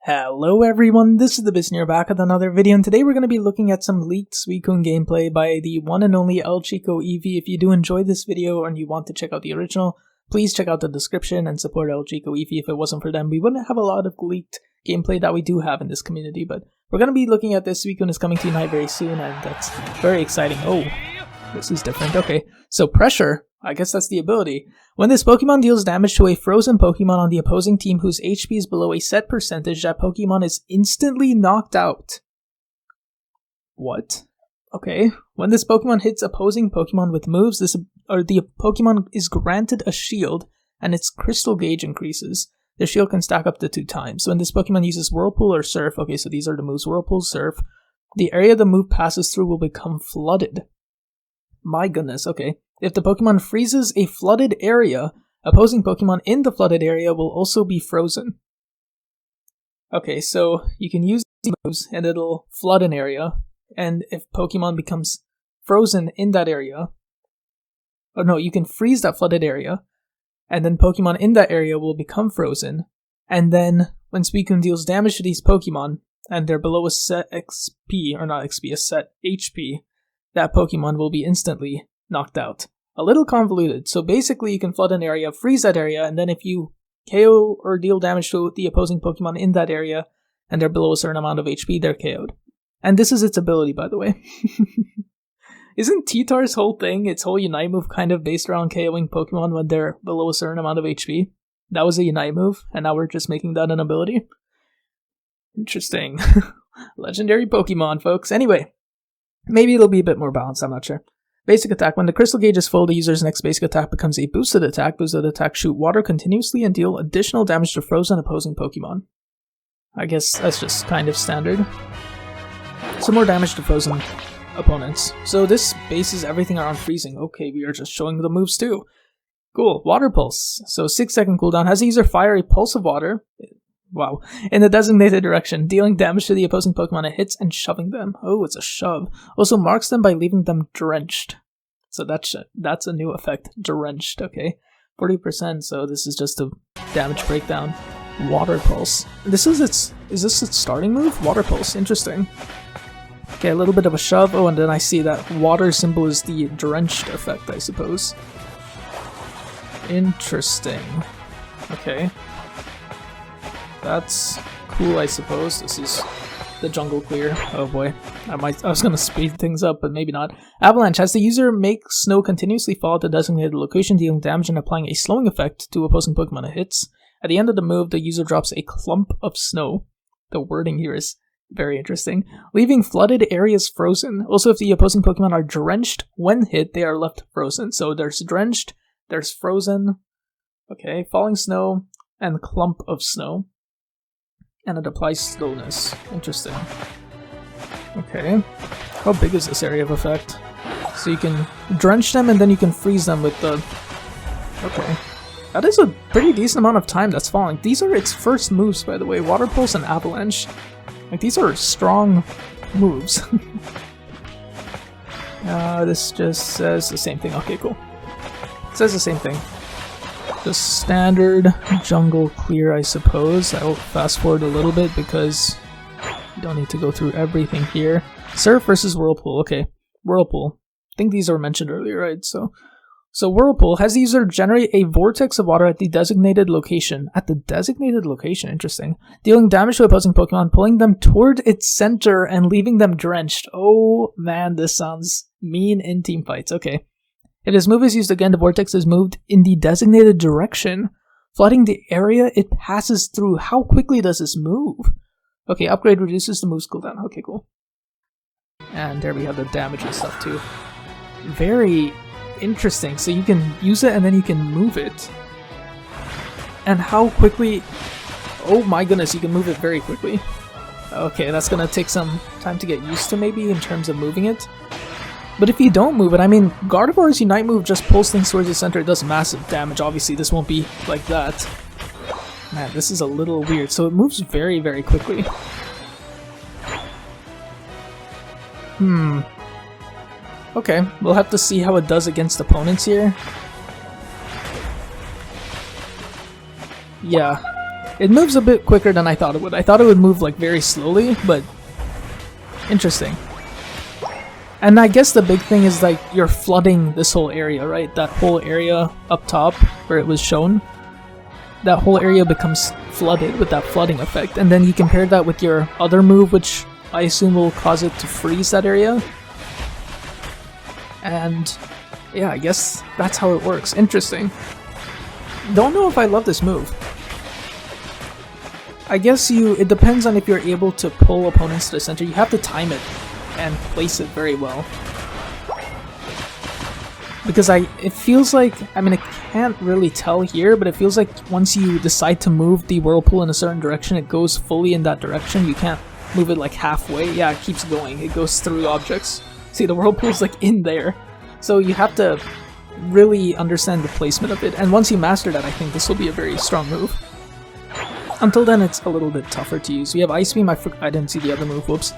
Hello everyone, this is the Bisneer back with another video, and today we're going to be looking at some leaked Suicune gameplay by the one and only El Chico Eevee. If you do enjoy this video and you want to check out the original, please check out the description and support El Chico Eevee. If it wasn't for them, we wouldn't have a lot of leaked gameplay that we do have in this community, but we're going to be looking at this. Suicune is coming to Unite very soon, and that's very exciting. Oh, this is different. Okay, so Pressure, I guess that's the ability. When this Pokemon deals damage to a frozen Pokemon on the opposing team whose HP is below a set percentage, that Pokemon is instantly knocked out. What? Okay. When this Pokemon hits opposing Pokemon with moves, the Pokemon is granted a shield, and its crystal gauge increases. The shield can stack up to 2 times. When this Pokemon uses Whirlpool or Surf, okay, so these are the moves, Whirlpool, Surf, the area the move passes through will become flooded. My goodness, okay. If the Pokemon freezes a flooded area, opposing Pokemon in the flooded area will also be frozen. Okay, so you can use these moves and it'll flood an area, and if Pokemon becomes frozen in that area, oh no, you can freeze that flooded area, and then Pokemon in that area will become frozen, and then when Suicune deals damage to these Pokemon, and they're below a set XP, or not XP, a set HP, that Pokemon will be instantly knocked out. A little convoluted, so basically you can flood an area, freeze that area, and then if you KO or deal damage to the opposing Pokemon in that area, and they're below a certain amount of HP, they're KO'd. And this is its ability, by the way. Isn't T-Tar's whole thing, its whole Unite move, kind of based around KOing Pokemon when they're below a certain amount of HP? That was a Unite move, and now we're just making that an ability? Interesting. Legendary Pokemon, folks. Anyway, maybe it'll be a bit more balanced, I'm not sure. Basic attack. When the crystal gauge is full, the user's next basic attack becomes a boosted attack. Boosted attack shoot water continuously and deal additional damage to frozen opposing Pokemon. I guess that's just kind of standard. Some more damage to frozen opponents. So this bases everything around freezing. Okay, we are just showing the moves too. Cool. Water Pulse. So 6-second cooldown. Has the user fire a pulse of water. Wow. In the designated direction, dealing damage to the opposing Pokemon it hits and shoving them. Oh, it's a shove. Also marks them by leaving them drenched. So that's a new effect. Drenched, okay. 40%, so this is just a damage breakdown. Water Pulse. Is this its starting move? Water Pulse, interesting. Okay, a little bit of a shove. Oh, and then I see that water symbol is the drenched effect, I suppose. Interesting. Okay. That's cool, I suppose. This is the jungle clear. Oh boy. I was gonna speed things up, but maybe not. Avalanche. Has the user make snow continuously fall at the designated location, dealing damage and applying a slowing effect to opposing Pokemon it hits. At the end of the move, the user drops a clump of snow. The wording here is very interesting. Leaving flooded areas frozen. Also, if the opposing Pokemon are drenched when hit, they are left frozen. So there's drenched, there's frozen. Okay, falling snow, and clump of snow. And it applies slowness. Interesting. Okay. How big is this area of effect? So you can drench them and then you can freeze them with the... Okay. That is a pretty decent amount of time that's falling. These are its first moves, by the way. Water Pulse and Avalanche. Like, these are strong moves. This just says the same thing. Okay, cool. It says the same thing. The standard jungle clear, I suppose. I'll fast forward a little bit because you don't need to go through everything here. Surf versus Whirlpool. Okay, Whirlpool. I think these were mentioned earlier, right? So Whirlpool has the user generate a vortex of water at the designated location. At the designated location, interesting. Dealing damage to opposing Pokemon, pulling them toward its center and leaving them drenched. Oh man, this sounds mean in team fights. Okay. If this move is used again, the vortex is moved in the designated direction, flooding the area it passes through. How quickly does this move? Okay, upgrade reduces the move's cooldown. Okay, cool. And there we have the damage and stuff too. Very interesting. So you can use it and then you can move it. And how quickly... Oh my goodness, you can move it very quickly. Okay, that's gonna take some time to get used to maybe in terms of moving it. But if you don't move it, I mean, Gardevoir's Unite move just pulls things towards the center. It does massive damage. Obviously, this won't be like that. Man, this is a little weird. So it moves very, very quickly. Okay, we'll have to see how it does against opponents here. Yeah, It moves a bit quicker than I thought it would. I thought it would move like very slowly, but interesting. And I guess the big thing is like you're flooding this whole area, right? That whole area up top where it was shown. That whole area becomes flooded with that flooding effect. And then you compare that with your other move, which I assume will cause it to freeze that area. And yeah, I guess that's how it works. Interesting. Don't know if I love this move. I guess it depends on if you're able to pull opponents to the center. You have to time it and place it very well. Because it feels like, I mean, I can't really tell here, but it feels like once you decide to move the whirlpool in a certain direction, it goes fully in that direction. You can't move it like halfway. Yeah, it keeps going. It goes through objects. See, the whirlpool's like in there. So you have to really understand the placement of it. And once you master that, I think this will be a very strong move. Until then, it's a little bit tougher to use. We have Ice Beam. I didn't see the other move. Whoops.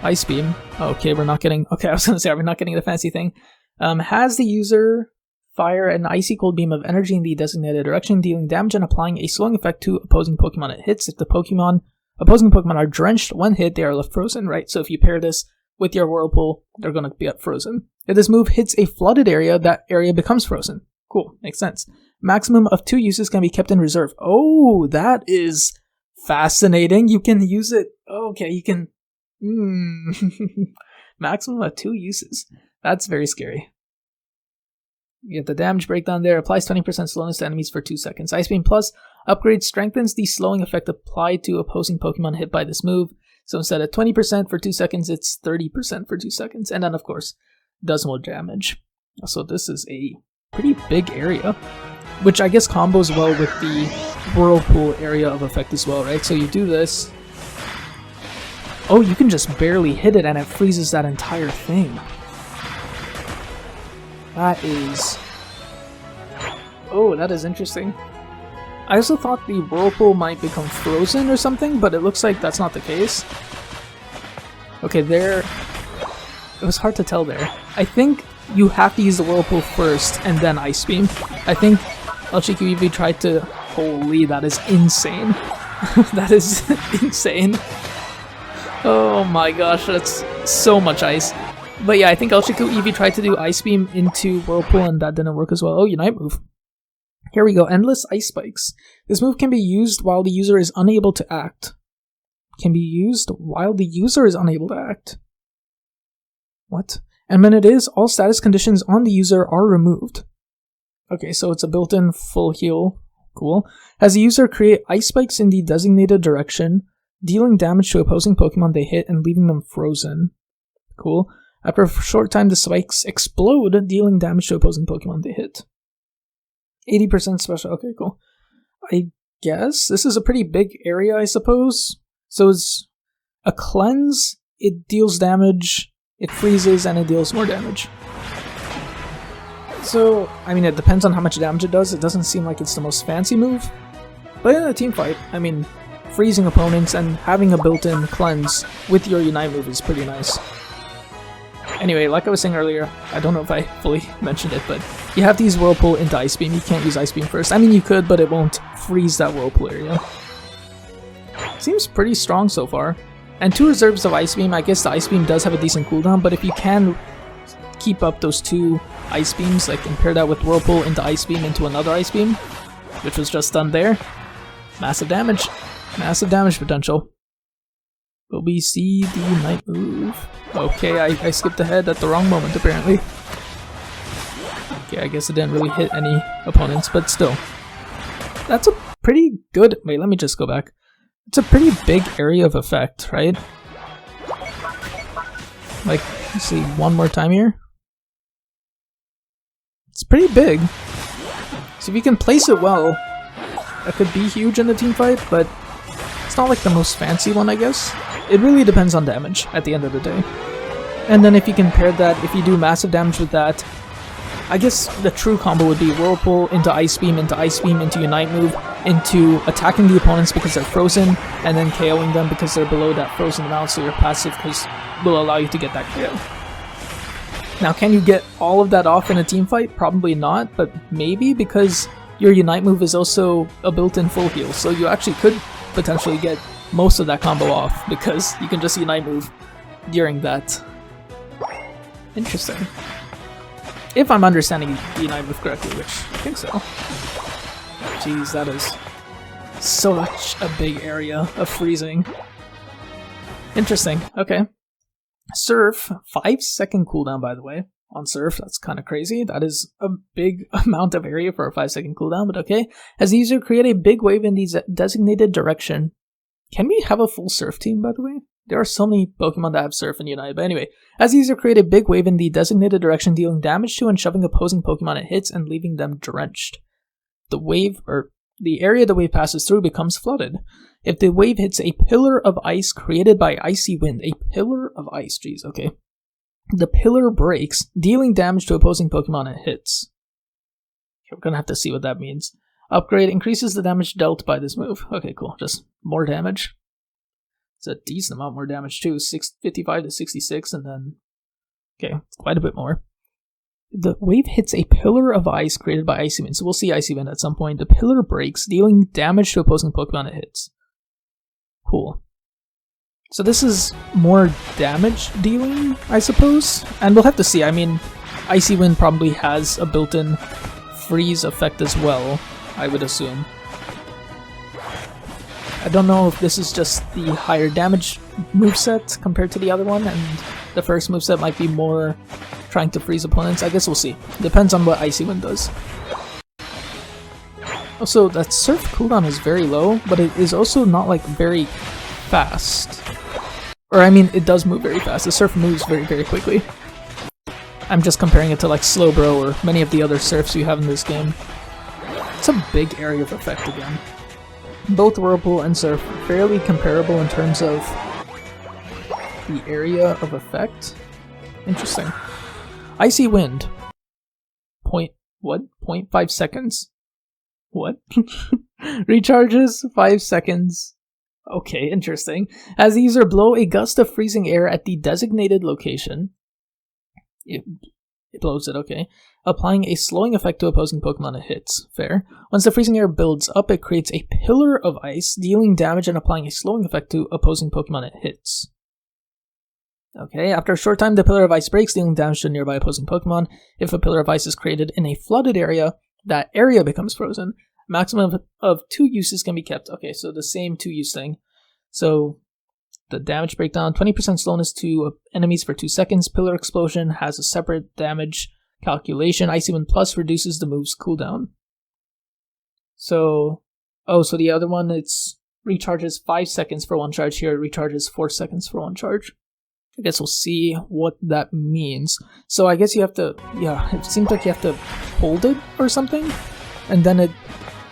Ice Beam. Okay, we're not getting... Okay, I was going to say, we're not getting the fancy thing. Has the user fire an icy cold beam of energy in the designated direction, dealing damage and applying a slowing effect to opposing Pokemon it hits. If the opposing Pokemon are drenched when hit, they are left frozen, right? So if you pair this with your Whirlpool, they're going to be frozen. If this move hits a flooded area, that area becomes frozen. Cool, makes sense. Maximum of 2 uses can be kept in reserve. Oh, that is fascinating. You can use it. Okay, you can... Maximum of 2 uses. That's very scary. You get the damage breakdown there. Applies 20% slowness to enemies for 2 seconds. Ice Beam Plus upgrade strengthens the slowing effect applied to opposing Pokemon hit by this move. So instead of 20% for 2 seconds, it's 30% for 2 seconds. And then, of course, does more damage. So this is a pretty big area, which I guess combos well with the Whirlpool area of effect as well, right? So you do this. Oh, you can just barely hit it and it freezes that entire thing. That is... Oh, that is interesting. I also thought the Whirlpool might become frozen or something, but it looks like that's not the case. Okay, there... It was hard to tell there. I think you have to use the Whirlpool first and then Ice Beam. I think LCQ EV tried to... Holy, that is insane. That is insane. Oh my gosh, that's so much ice. But yeah, I think LCQ EV tried to do Ice Beam into Whirlpool and that didn't work as well. Oh, Unite move. Here we go, Endless Ice Spikes. This move can be used while the user is unable to act. Can be used while the user is unable to act. What? And when it is, all status conditions on the user are removed. Okay, so it's a built-in full heal. Cool. Has the user create ice spikes in the designated direction, dealing damage to opposing Pokemon they hit and leaving them frozen. Cool. After a short time, the spikes explode, dealing damage to opposing Pokemon they hit. 80% special. Okay, cool. I guess this is a pretty big area, I suppose. So it's a cleanse, it deals damage, it freezes, and it deals more damage. So, I mean, it depends on how much damage it does. It doesn't seem like it's the most fancy move. But in a team fight, I mean, freezing opponents and having a built-in cleanse with your Unite move is pretty nice. Anyway, like I was saying earlier, I don't know if I fully mentioned it, but you have to use Whirlpool into Ice Beam. You can't use Ice Beam first. I mean, you could, but it won't freeze that Whirlpool area. Seems pretty strong so far. And 2 reserves of Ice Beam. I guess the Ice Beam does have a decent cooldown, but if you can keep up those 2 Ice Beams, like compare that with Whirlpool into Ice Beam into another Ice Beam, which was just done there, massive damage. Massive damage potential. Will we see the Unite move? Okay, I skipped ahead at the wrong moment, apparently. Okay, I guess it didn't really hit any opponents, but still. That's a pretty good... Wait, let me just go back. It's a pretty big area of effect, right? Like, let's see, one more time here. It's pretty big. So if you can place it well, that could be huge in the team fight, but it's not like the most fancy one, I guess. It really depends on damage at the end of the day. And then if you compare that, if you do massive damage with that, I guess the true combo would be Whirlpool into Ice Beam, into Unite move, into attacking the opponents because they're frozen, and then KOing them because they're below that frozen amount, so your passive will allow you to get that KO. Now, can you get all of that off in a team fight? Probably not, but maybe, because your Unite move is also a built-in full heal, so you actually could potentially get most of that combo off because you can just Unite move during that. Interesting. If I'm understanding the Unite move correctly, which I think so. Jeez, that is such a big area of freezing. Interesting, okay. Surf, 5-second cooldown by the way, on Surf, that's kind of crazy. That is a big amount of area for a 5-second cooldown, but okay. As the user create a big wave in the designated direction. Can we have a full Surf team by the way? There are so many Pokemon that have Surf and Unite, but anyway. As the user create a big wave in the designated direction, dealing damage to and shoving opposing Pokemon it hits and leaving them drenched. The wave, or the area the wave passes through becomes flooded. If the wave hits a pillar of ice created by icy wind, a pillar of ice, jeez, okay. The pillar breaks, dealing damage to opposing Pokemon it hits. Okay, we're gonna have to see what that means. Upgrade increases the damage dealt by this move. Okay, cool, just more damage. It's a decent amount more damage too, 55 to 66, and then, okay, quite a bit more. The wave hits a pillar of ice created by Icy Wind, so we'll see Icy Wind at some point. The pillar breaks, dealing damage to opposing Pokemon it hits. Cool. So this is more damage dealing, I suppose? And we'll have to see. I mean, Icy Wind probably has a built-in freeze effect as well, I would assume. I don't know if this is just the higher damage moveset compared to the other one, and the first moveset might be more trying to freeze opponents. I guess we'll see. Depends on what Icy Wind does. Also, that Surf cooldown is very low, but it is also not like very fast. Or I mean, it does move very fast. The Surf moves very, very quickly. I'm just comparing it to like Slowbro or many of the other Surfs you have in this game. It's a big area of effect again. Both Whirlpool and Surf are fairly comparable in terms of the area of effect. Interesting. Icy Wind. 0.5 seconds? What? Recharges 5 seconds. Okay, interesting. As the user blow a gust of freezing air at the designated location, it blows it, okay, applying a slowing effect to opposing Pokemon it hits. Fair. Once the freezing air builds up, it creates a pillar of ice, dealing damage and applying a slowing effect to opposing Pokemon it hits. Okay, after a short time, the pillar of ice breaks, dealing damage to nearby opposing Pokemon. If a pillar of ice is created in a flooded area, that area becomes frozen. Maximum of 2 uses can be kept. Okay, so the same 2-use thing. So the damage breakdown, 20% slowness to enemies for 2 seconds. Pillar explosion has a separate damage calculation. Icy Wind Plus reduces the move's cooldown. So, so the other one, it's recharges 5 seconds for 1 charge. Here it recharges 4 seconds for 1 charge. I guess we'll see what that means. So I guess you have to, yeah, it seems like you have to hold it or something, and then it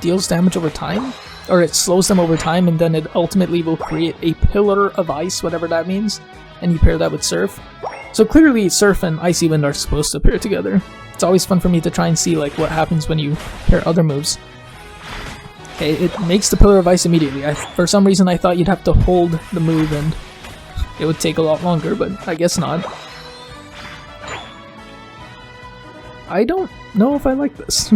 deals damage over time, or it slows them over time, and then it ultimately will create a pillar of ice, whatever that means, and you pair that with Surf. So clearly Surf and Icy Wind are supposed to pair together. It's always fun for me to try and see like what happens when you pair other moves. Okay, it makes the pillar of ice immediately. For some reason I thought you'd have to hold the move and it would take a lot longer, but I guess not. I don't know if I like this.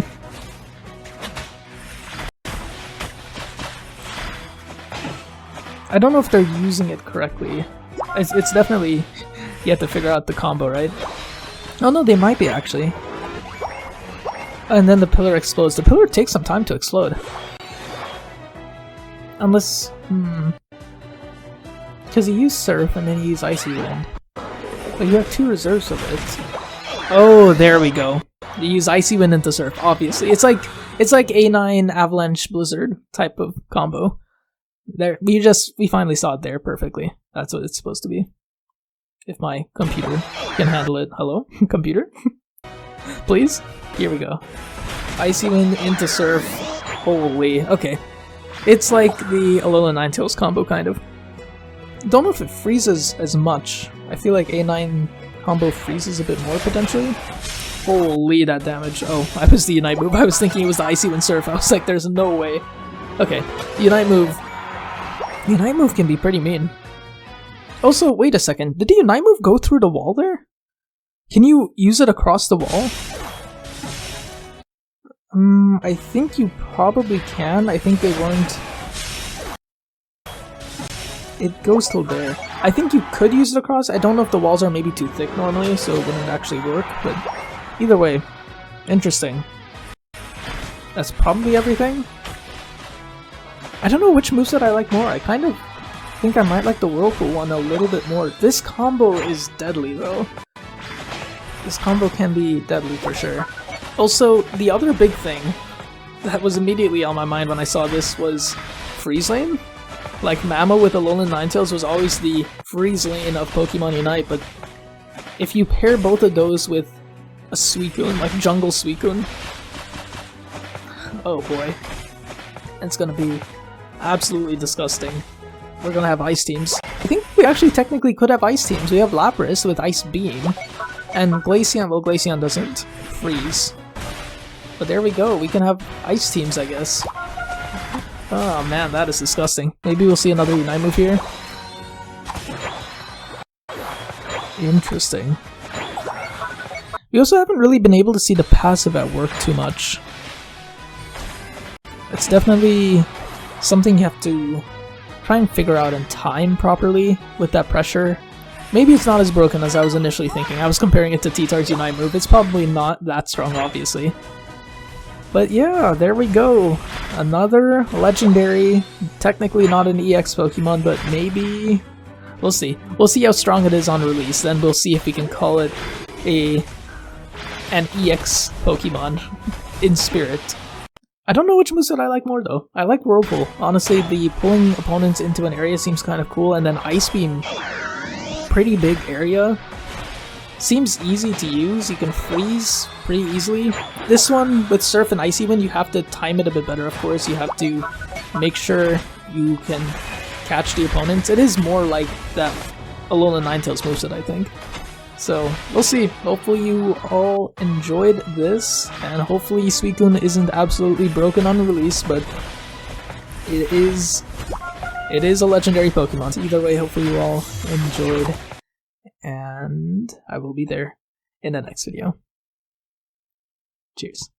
I don't know if they're using it correctly. It's definitely, you have to figure out the combo, right? Oh no, they might be actually. And then the pillar explodes. The pillar takes some time to explode. Unless, because you use Surf and then you use Icy Wind. But you have 2 reserves of it. Oh, there we go. You use Icy Wind into Surf, obviously. It's like A9 Avalanche Blizzard type of combo. There, we finally saw it there perfectly. That's what it's supposed to be. If my computer can handle it. Hello? Computer? Please? Here we go. Icy Wind into Surf. Holy, okay. It's like the Alola Ninetales combo, kind of. Don't know if it freezes as much. I feel like A9 combo freezes a bit more, potentially. Holy, that damage. Oh, I was the Unite move. I was thinking it was the Icy Wind Surf. I was like, there's no way. Okay, Unite move. Unite move can be pretty mean. Also, wait a second. Did the Unite move go through the wall there? Can you use it across the wall? I think you probably can. I think they weren't... It goes till there. I think you could use it across. I don't know if the walls are maybe too thick normally, so it wouldn't actually work, but either way, interesting. That's probably everything. I don't know which moveset I like more. I kind of think I might like the Whirlpool one a little bit more. This combo is deadly, though. This combo can be deadly for sure. Also, the other big thing that was immediately on my mind when I saw this was Freeze Lane. Like, Mamo with Alolan Ninetales was always the Freeze Lane of Pokemon Unite, but if you pair both of those with a Suicune, like Jungle Suicune, oh boy, it's gonna be absolutely disgusting. We're gonna have ice teams. I think we actually technically could have ice teams. We have Lapras with Ice Beam, and Glaceon, well, Glaceon doesn't freeze. But there we go, we can have ice teams, I guess. Oh man, that is disgusting. Maybe we'll see another Unite move here. Interesting. We also haven't really been able to see the passive at work too much. It's definitely something you have to try and figure out and time properly with that pressure. Maybe it's not as broken as I was initially thinking. I was comparing it to T-Tar's Unite move. It's probably not that strong, obviously. But yeah, there we go. Another legendary, technically not an EX Pokemon, but maybe... We'll see. We'll see how strong it is on release, then we'll see if we can call it an EX Pokemon in spirit. I don't know which moveset I like more though. I like Whirlpool. Honestly, the pulling opponents into an area seems kind of cool, and then Ice Beam, pretty big area. Seems easy to use, you can freeze pretty easily. This one, with Surf and Icy Wind, you have to time it a bit better, of course. You have to make sure you can catch the opponents. It is more like that Alolan Ninetales moveset, I think. So, we'll see. Hopefully you all enjoyed this, and hopefully Suicune isn't absolutely broken on release, but it is a legendary Pokemon. So either way, hopefully you all enjoyed, and I will be there in the next video. Cheers.